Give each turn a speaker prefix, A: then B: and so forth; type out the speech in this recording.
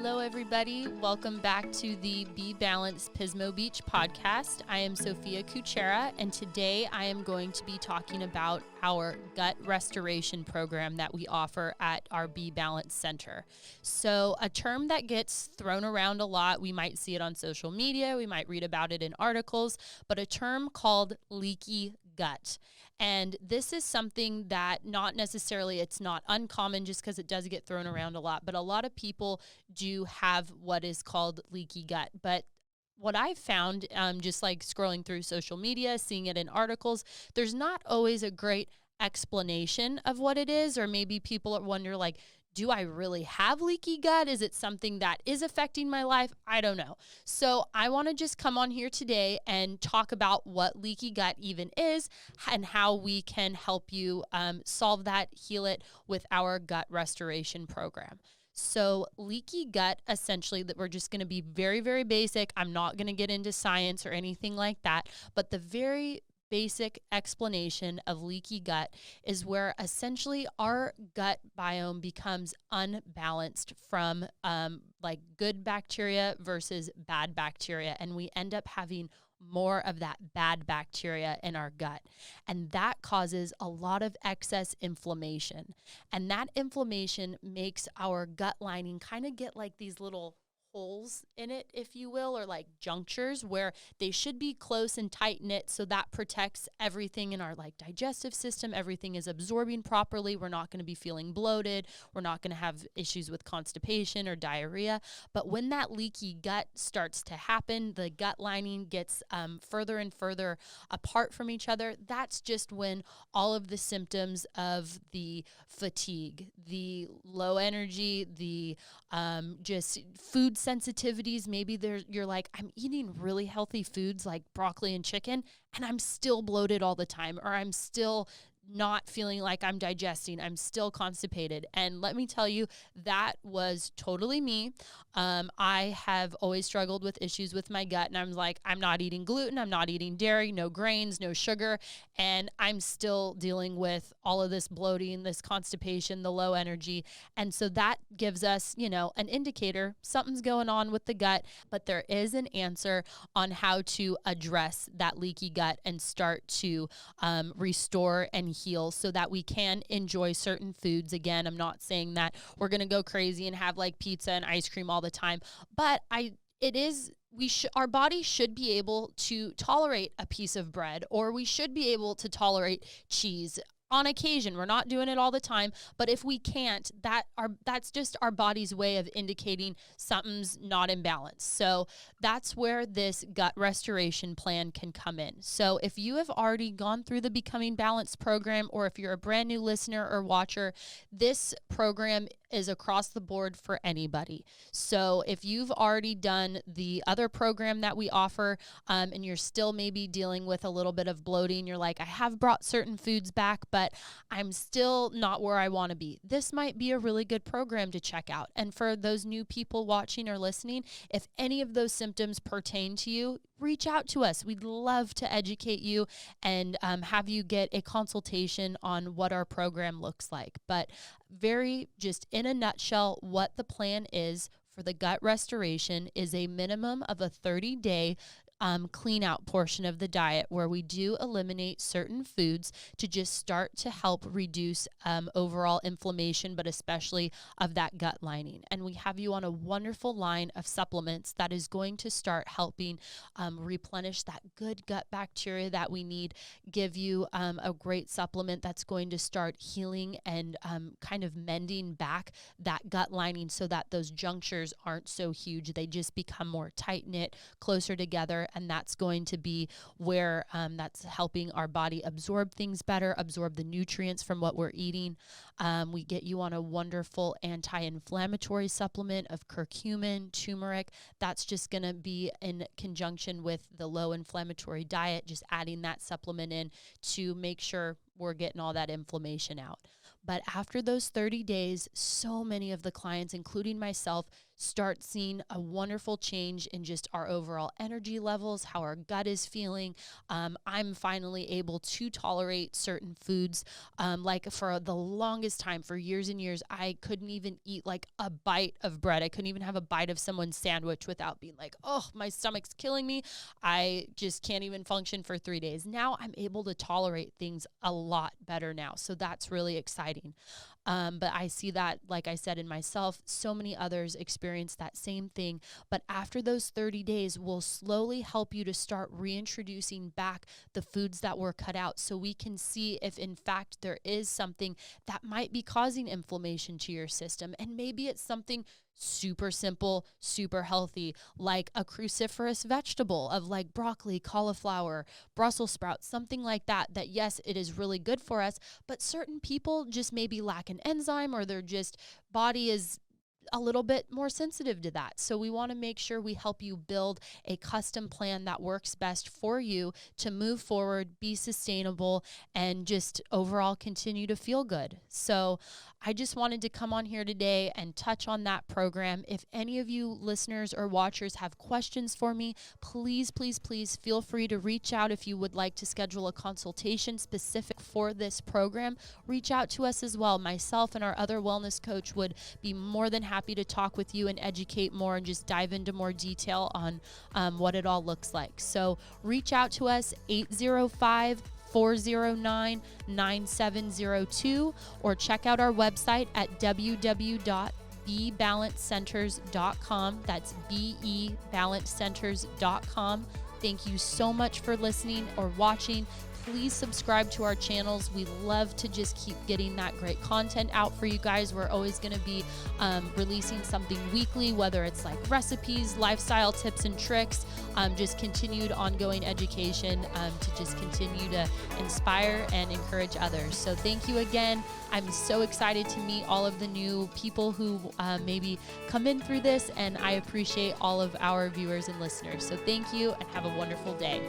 A: Hello, everybody. Welcome back to the BeBalanced Pismo Beach podcast. I am Sophia Kuchera, and today I am going to be talking about our gut restoration program that we offer at our BeBalanced Center. So a term that gets thrown around a lot, we might see it on social media, we might read about it in articles, but a term called leaky gut. And this is something that not necessarily, it's not uncommon just because it does get thrown around a lot, but a lot of people do have what is called leaky gut. But what I've found, just like scrolling through social media, seeing it in articles, there's not always a great explanation of what it is, or maybe people wonder like, do I really have leaky gut? Is it something that is affecting my life? I don't know. So I want to just come on here today and talk about what leaky gut even is and how we can help you solve that, heal it with our gut restoration program. So leaky gut, essentially, that we're just going to be very, very basic. I'm not going to get into science or anything like that, but the very basic explanation of leaky gut is where essentially our gut biome becomes unbalanced from like good bacteria versus bad bacteria, and we end up having more of that bad bacteria in our gut. And that causes a lot of excess inflammation. And that inflammation makes our gut lining kind of get like these little holes in it, if you will, or like junctures where they should be close and tight knit, so that protects everything in our like digestive system. Everything is absorbing properly. We're not going to be feeling bloated. We're not going to have issues with constipation or diarrhea. But when that leaky gut starts to happen, the gut lining gets further and further apart from each other. That's just when all of the symptoms of the fatigue, the low energy, the just food sensitivities, maybe you're like, I'm eating really healthy foods like broccoli and chicken, and I'm still bloated all the time, or I'm still not feeling like I'm digesting. I'm still constipated. And let me tell you, that was totally me. I have always struggled with issues with my gut, and I'm like, I'm not eating gluten, I'm not eating dairy, no grains, no sugar, and I'm still dealing with all of this bloating, this constipation, the low energy. And so that gives us, an indicator something's going on with the gut, but there is an answer on how to address that leaky gut and start to restore and heal so that we can enjoy certain foods. Again, I'm not saying that we're going to go crazy and have like pizza and ice cream all the time, but our body should be able to tolerate a piece of bread, or we should be able to tolerate cheese on occasion. We're not doing it all the time, but if we can't, that's just our body's way of indicating something's not in balance. So that's where this gut restoration plan can come in. So if you have already gone through the Becoming Balanced program, or if you're a brand new listener or watcher, this program is across the board for anybody. So if you've already done the other program that we offer, and you're still maybe dealing with a little bit of bloating, you're like, I have brought certain foods back, but I'm still not where I want to be. This might be a really good program to check out. And for those new people watching or listening, if any of those symptoms pertain to you, reach out to us. We'd love to educate you and have you get a consultation on what our program looks like. But very just in a nutshell, what the plan is for the gut restoration is a minimum of a 30-day clean out portion of the diet, where we do eliminate certain foods to just start to help reduce overall inflammation, but especially of that gut lining. And we have you on a wonderful line of supplements that is going to start helping replenish that good gut bacteria that we need, give you a great supplement that's going to start healing and kind of mending back that gut lining so that those junctures aren't so huge. They just become more tight-knit, closer together, and that's going to be where that's helping our body absorb things better, absorb the nutrients from what we're eating. We get you on a wonderful anti-inflammatory supplement of curcumin, turmeric. That's just going to be in conjunction with the low inflammatory diet, just adding that supplement in to make sure we're getting all that inflammation out. But after those 30 days, so many of the clients, including myself, start seeing a wonderful change in just our overall energy levels, how our gut is feeling. I'm finally able to tolerate certain foods. Like for the longest time, for years and years, I couldn't even eat like a bite of bread. I couldn't even have a bite of someone's sandwich without being like, oh, my stomach's killing me. I just can't even function for 3 days. Now I'm able to tolerate things a lot better now. So that's really exciting. But I see that, like I said, in myself, so many others experience that same thing. But after those 30 days, we'll slowly help you to start reintroducing back the foods that were cut out so we can see if, in fact, there is something that might be causing inflammation to your system. And maybe it's something super simple, super healthy, like a cruciferous vegetable of like broccoli, cauliflower, Brussels sprouts, something like that, that yes, it is really good for us, but certain people just maybe lack an enzyme or their just body is a little bit more sensitive to that. So we want to make sure we help you build a custom plan that works best for you to move forward, be sustainable, and just overall continue to feel good. So I just wanted to come on here today and touch on that program. If any of you listeners or watchers have questions for me, please, please, please feel free to reach out. If you would like to schedule a consultation specific for this program, reach out to us as well. Myself and our other wellness coach would be more than happy to talk with you and educate more and just dive into more detail on what it all looks like. So reach out to us, 805-409-9702, or check out our website at www.BeBalancedCenters.com. That's BeBalancedCenters.com. Thank you so much for listening or watching. Please subscribe to our channels. We love to just keep getting that great content out for you guys. We're always going to be releasing something weekly, whether it's like recipes, lifestyle tips and tricks, just continued ongoing education to just continue to inspire and encourage others. So thank you again. I'm so excited to meet all of the new people who maybe come in through this, and I appreciate all of our viewers and listeners. So thank you and have a wonderful day.